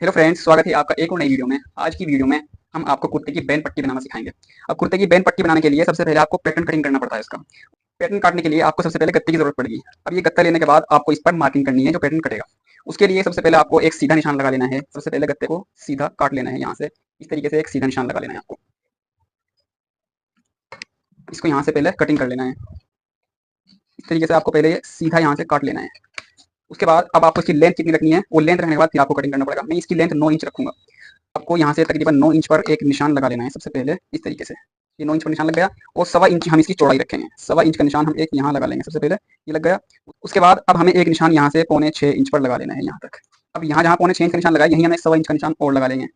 Hello friends, स्वागत है आपका एक और नई वीडियो में। आज की वीडियो में हम आपको कुर्ते की बैन पट्टी बनाना सिखाएंगे। अब कुर्ते की बैन पट्टी बनाने के लिए सबसे पहले आपको पैटर्न कटिंग करना पड़ता है। इसका पैटर्न काटने के लिए आपको सबसे पहले गत्ते की जरूरत पड़ेगी। अब ये गत्ता लेने के बाद आपको इस पर मार्किंग करनी है जो पैटर्न कटेगा। उसके लिए सबसे पहले आपको एक सीधा निशान लगा लेना है। सबसे पहले गत्ते को सीधा काट लेना है। यहाँ से इस तरीके से एक सीधा निशान लगा लेना है आपको। इसको यहाँ से पहले कटिंग कर लेना है। इस तरीके से आपको पहले सीधा यहाँ से काट लेना है। उसके बाद अब आपको इसकी लेंथ कितनी रखनी है, वो लेंथ रखने के बाद फिर आपको कटिंग करना पड़ेगा। मैं इसकी लेंथ 9 इंच रखूंगा। आपको यहाँ से तकरीबन 9 इंच पर एक निशान लगा लेना है। सबसे पहले इस तरीके से ये 9 इंच पर निशान लग गया और 1.25 इंच हम इसकी चौड़ाई रखेंगे। 1.25 इंच का निशान हम एक यहाँ लगा लेंगे। सबसे पहले ये लग गया। उसके बाद अब हमें एक निशान यहाँ से 5.25 इंच पर लगा लेना है यहाँ तक। अब यहाँ जहाँ 5.25 इंच का निशान लगा यहीं हमें 1.25 इंच का निशान और लगा लेंगे।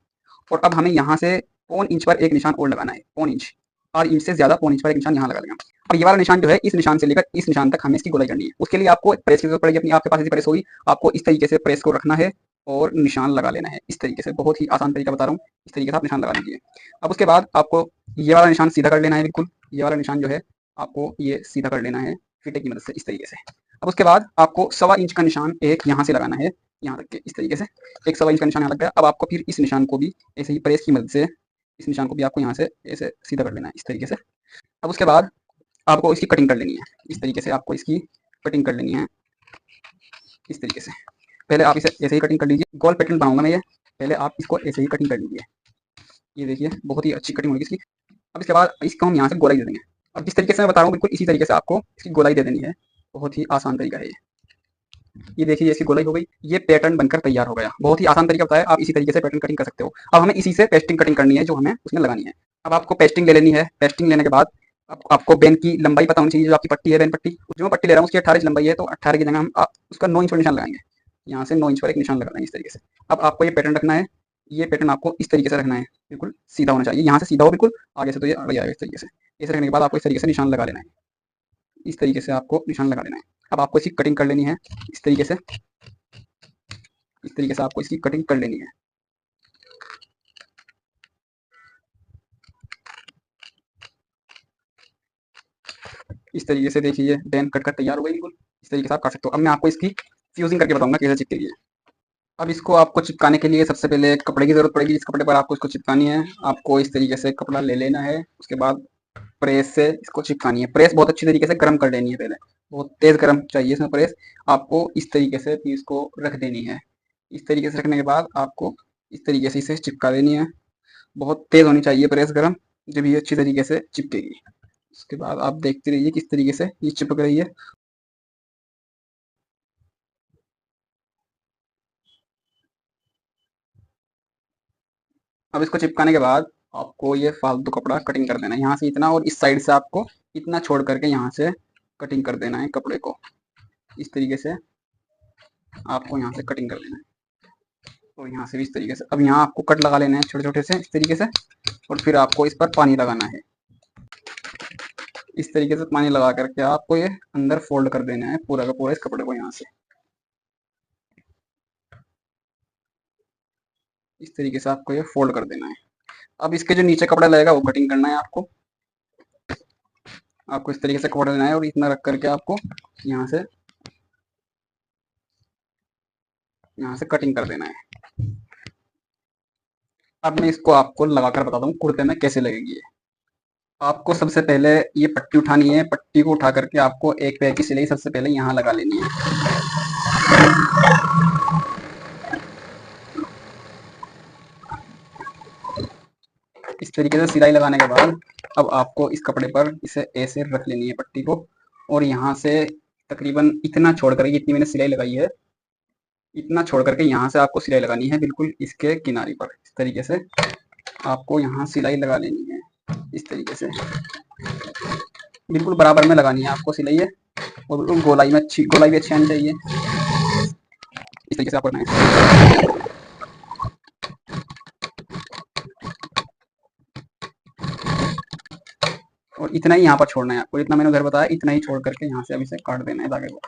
और अब हमें यहाँ से 1.25 इंच पर एक निशान और लगाना है। 1.25 इंच, 8 इंच से ज्यादा 1.25 इंच पर एक निशान यहाँ लगा लेंगे। अब ये वाला निशान जो है इस निशान से लेकर इस निशान तक हमें इसकी गोलाई करनी है। उसके लिए आपको प्रेस की जरूरत पड़ेगी अपनी। आपके पास ऐसी प्रेस होगी, आपको इस तरीके से प्रेस को रखना है और निशान लगा लेना है। इस तरीके से बहुत ही आसान तरीका बता रहा हूँ। इस तरीके से आप निशान लगा लीजिए। अब उसके बाद आपको ये वाला निशान सीधा कर लेना है। बिल्कुल ये वाला निशान जो है आपको ये सीधा कर लेना है फीते की मदद से इस तरीके से। अब उसके बाद आपको 1.25 इंच का निशान एक यहाँ से लगाना है, यहाँ तक के इस तरीके से एक 1.25 इंच का निशान यहाँ लग गया। अब आपको फिर इस निशान को भी ऐसे ही प्रेस की मदद से इस निशान को भी आपको यहाँ से ऐसे सीधा कर लेना है इस तरीके से। अब उसके बाद आपको इसकी कटिंग कर लेनी है। इस तरीके से आपको इसकी कटिंग कर लेनी है इस तरीके से। पहले आप इसे ऐसे ही कटिंग कर लीजिए। गोल पैटर्न बनाऊंगा मैं ये, पहले आप इसको ऐसे ही कटिंग कर लीजिए। ये देखिए बहुत ही अच्छी कटिंग होगी इसकी। अब इसके बाद इसको हम यहाँ से गोलाई दे देंगे। अब जिस तरीके से मैं बता रहा हूँ बिल्कुल इसी तरीके से आपको इसकी गोलाई दे देनी है। बहुत ही आसान तरीका है ये देखिए इसकी गोलाई हो गई। ये पैटर्न बनकर तैयार हो गया। बहुत ही आसान तरीका बताया, आप इसी तरीके से पैटर्न कटिंग कर सकते हो। अब हमें इसी से पेस्टिंग कटिंग करनी है जो हमें उसमें लगानी है। अब आपको पेस्टिंग ले लेनी है। पेस्टिंग लेने के बाद आपको बेन की लंबाई पता होनी चाहिए। जो आपकी पट्टी है बेन पट्टी, जो मैं पट्टी ले रहा हूँ उसकी 18 इंच लंबाई है, तो 18 की जगह हम उसका 9 इंच पर निशान लगाएंगे। यहाँ से 9 इंच पर एक निशान लगा देंगे इस तरीके से। अब आपको ये पैटर्न रखना है। ये पैटर्न आपको इस तरीके से रखना है, बिल्कुल सीधा होना चाहिए। यहाँ से सीधा हो बिल्कुल, आगे से तो ये आगे आएगा इस तरीके से। इसे रखने के बाद आपको इस तरीके से निशान लगा लेना है। इस तरीके से आपको निशान लगा लेना है। अब आपको इसकी कटिंग कर लेनी है इस तरीके से। इस तरीके से आपको इसकी कटिंग कर लेनी है। इस तरीके से देखिए बैन कट कर तैयार हो गई बिल्कुल। इस तरीके से आप काट सकते हो। अब मैं आपको इसकी फ्यूजिंग करके बताऊंगा कैसे चिपकेगी। अब इसको आपको चिपकाने के लिए सबसे पहले कपड़े की जरूरत पड़ेगी। जिस कपड़े पर आपको इसको चिपकानी है आपको इस तरीके से कपड़ा ले लेना है। उसके बाद प्रेस से इसको चिपकानी है। प्रेस बहुत अच्छी तरीके से गर्म कर लेनी है पहले, बहुत तेज गर्म चाहिए इसमें प्रेस। आपको इस तरीके से पीस को रख देनी है। इस तरीके से रखने के बाद आपको इस तरीके से इसे चिपका देनी है। बहुत तेज होनी चाहिए प्रेस गर्म, जब ये अच्छी तरीके से चिपकेगी। उसके बाद आप देखते रहिए किस तरीके से ये चिपक रही है। अब इसको चिपकाने के बाद आपको ये फालतू कपड़ा कटिंग कर देना है। यहाँ से इतना और इस साइड से आपको इतना छोड़ करके यहाँ से कटिंग कर देना है कपड़े को। इस तरीके से आपको यहाँ से कटिंग कर देना है और यहाँ से भी इस तरीके से। अब यहाँ आपको कट लगा लेना है छोटे छोटे से इस तरीके से। और फिर आपको इस पर पानी लगाना है। इस तरीके से पानी लगा करके आपको ये अंदर फोल्ड कर देना है पूरा का पूरा इस कपड़े को यहाँ से। इस तरीके से आपको ये फोल्ड कर देना है। अब इसके जो नीचे कपड़ा लगेगा वो कटिंग करना है आपको। आपको इस तरीके से कपड़ा लेना है और इतना रख करके आपको यहाँ से कटिंग कर देना है। अब मैं इसको आपको लगाकर बताता हूँ कुर्ते में कैसे लगेगी ये। आपको सबसे पहले ये पट्टी उठानी है। पट्टी को उठा करके आपको एक पैर की सिलाई सबसे पहले यहाँ लगा लेनी है। इस तरीके से सिलाई लगाने के बाद अब आपको इस कपड़े पर इसे ऐसे रख लेनी है पट्टी को। और यहाँ से तकरीबन इतना छोड़ करके, जितनी मैंने सिलाई लगाई है इतना छोड़ करके यहाँ से आपको सिलाई लगानी है बिल्कुल इसके किनारे पर। इस तरीके से आपको यहाँ सिलाई लगा लेनी है। इस तरीके से बिल्कुल बराबर में लगानी है आपको सिलाई है। और बिल्कुल गोलाई में अच्छी, गोलाई भी अच्छी आनी चाहिए। इस तरीके से आप करना है। और इतना ही यहाँ पर छोड़ना है आपको। इतना मैंने उधर बताया, इतना ही छोड़ करके यहाँ से अब इसे काट देना है धागे को।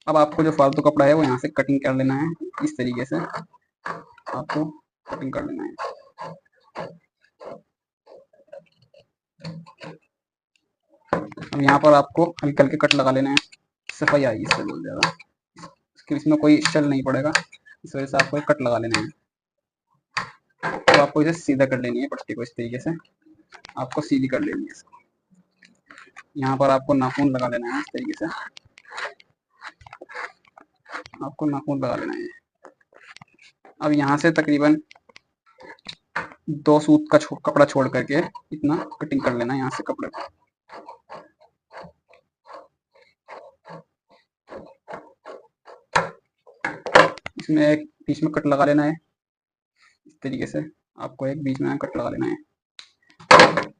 अब आपको जो फालतू कपड़ा है वो यहाँ से कटिंग कर लेना है। इस तरीके से आपको कटिंग कर लेना है। अब यहाँ पर आपको हल्के हल्के कट लगा लेना है। सफाई आएगी इससे बहुत ज़्यादा, इसमें कोई शल नहीं पड़ेगा। इस वजह से आपको कट लगा लेना है। तो आपको इसे सीधा कर लेनी है, पट्टी को इस तरीके से आपको सीधी कर लेनी है इसको। यहाँ पर आपको नाखून लगा लेना है इस तरीके से, आपको नाखून लगा लेना है। अब यहाँ से तकरीबन 2 सूत का कपड़ा छोड़ करके इतना कटिंग कर लेना है यहाँ से कपड़े को। इसमें एक बीच में कट लगा लेना है इस तरीके से, आपको एक बीच में कट लगा लेना है।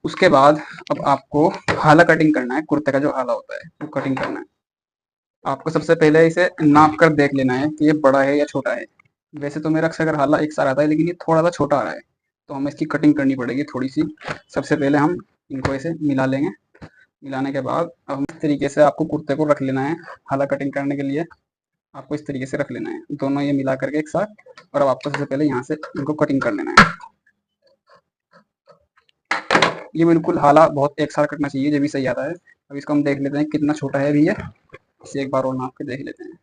उसके बाद अब आपको हाला कटिंग करना है, कुर्ते का जो हाला होता है वो कटिंग करना है। आपको सबसे पहले इसे नाप कर देख लेना है कि ये बड़ा है या छोटा है। वैसे तो मेरा अक्सर हाला एक सार आता है, लेकिन ये थोड़ा सा छोटा आ रहा है, तो हमें इसकी कटिंग करनी पड़ेगी थोड़ी सी। सबसे पहले हम इनको ऐसे मिला लेंगे। मिलाने के बाद अब इस तरीके से आपको कुर्ते को रख लेना है। हाला कटिंग करने के लिए आपको इस तरीके से रख लेना है, दोनों ये मिला करके एक साथ। और अब आपको सबसे पहले यहाँ से इनको कटिंग कर लेना है। ये बिल्कुल हाला बहुत एक साथ कटना चाहिए, जब भी सही आता है। अब इसको हम देख लेते हैं कितना छोटा है अभी ये, इसे एक बार और नाप के देख लेते हैं।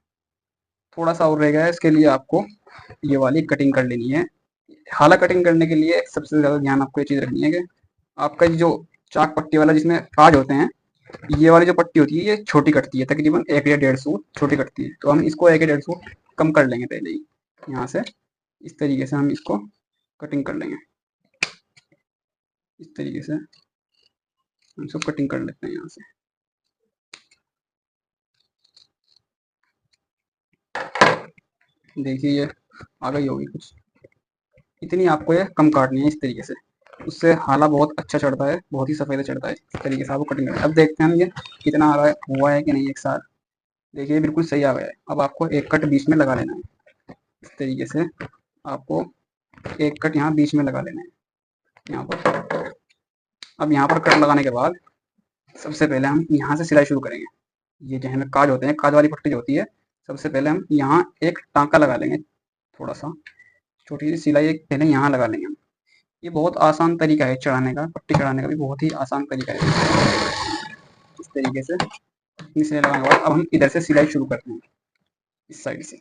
थोड़ा सा और रह गया है, इसके लिए आपको ये वाली कटिंग कर लेनी है। हाला कटिंग करने के लिए सबसे ज़्यादा ध्यान आपको ये चीज़ रखनी है कि आपका जो चाक पट्टी वाला जिसमें काज होते हैं, ये वाली जो पट्टी होती है ये छोटी कटती है, तकरीबन 1 या 1.5 सूट छोटी कटती है। तो हम इसको 1 या 1.5 सूट कम कर लेंगे पहले ही। यहाँ से इस तरीके से हम इसको कटिंग कर लेंगे, इस तरीके से हम इसको कटिंग कर लेते हैं यहाँ से। देखिए ये आ गई होगी कुछ, इतनी आपको ये कम काटनी है इस तरीके से, उससे हाला बहुत अच्छा चढ़ता है, बहुत ही सफ़ेद चढ़ता है। इस तरीके से आपको कटिंग करना है। अब देखते हैं ये कितना आ रहा है, हुआ है कि नहीं एक साथ। देखिए बिल्कुल सही आ गया है। अब आपको एक कट बीच में लगा लेना है इस तरीके से, आपको एक कट यहाँ बीच में लगा लेना है यहाँ पर। अब यहाँ पर कट लगाने के बाद सबसे पहले हम यहाँ से सिलाई शुरू करेंगे। ये जो हमें काज होते हैं, काज वाली पट्टी जो होती है, सबसे पहले हम यहाँ एक टाँका लगा लेंगे, थोड़ा सा छोटी सी सिलाई एक पहले यहाँ लगा लेंगे हम। ये बहुत आसान तरीका है चढ़ाने का, पट्टी चढ़ाने का भी बहुत ही आसान तरीका है। इस तरीके से सिलाई लगाने के बाद अब हम इधर से सिलाई शुरू करते हैं, इस साइड से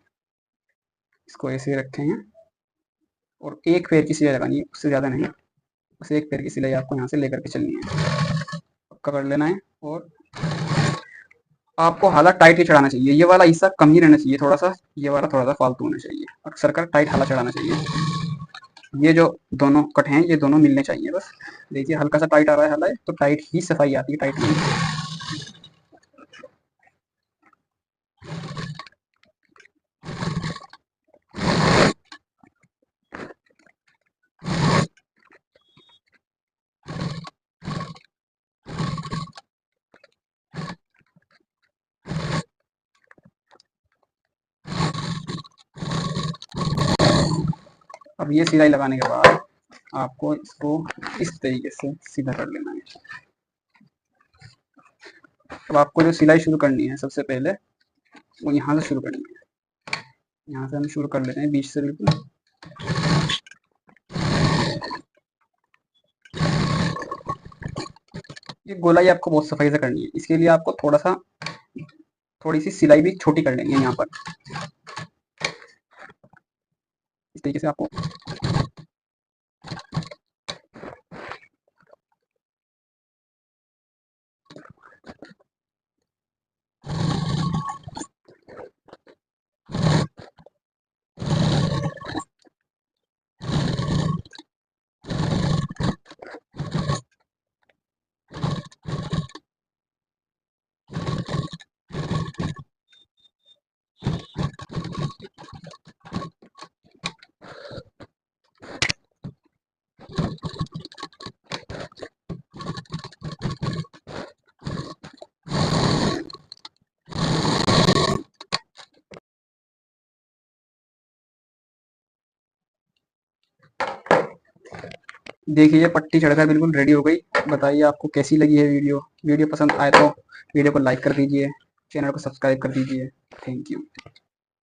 इसको ऐसे रखेंगे और एक पैर की सिलाई लगानी है, उससे ज़्यादा नहीं, बस एक पैर की सिलाई आपको यहाँ से लेकर के चलनी है, पक्का कर लेना है। और आपको हाला टाइट ही चढ़ाना चाहिए, ये वाला हिस्सा कम ही रहना चाहिए थोड़ा सा, ये वाला थोड़ा सा फालतू होना चाहिए। अक्सर कर टाइट हाला चढ़ाना चाहिए। ये जो दोनों कट हैं ये दोनों मिलने चाहिए बस। देखिए हल्का सा टाइट आ रहा है हाला, तो टाइट ही सफाई आती है, टाइट नहीं। अब ये सिलाई लगाने के बाद आपको इसको इस तरीके से सीधा कर लेना है। अब आपको जो सिलाई शुरू करनी है सबसे पहले वो यहाँ से शुरू करनी है। यहाँ से हम शुरू कर लेते हैं बीच से बिल्कुल। ये गोलाई आपको बहुत सफाई से करनी है, इसके लिए आपको थोड़ी सी सिलाई भी छोटी कर लेंगे यहाँ पर, इस तरीके से आपको। देखिए ये पट्टी चढ़कर बिल्कुल रेडी हो गई। बताइए आपको कैसी लगी है वीडियो। वीडियो पसंद आए तो वीडियो को लाइक कर दीजिए, चैनल को सब्सक्राइब कर दीजिए। Thank you.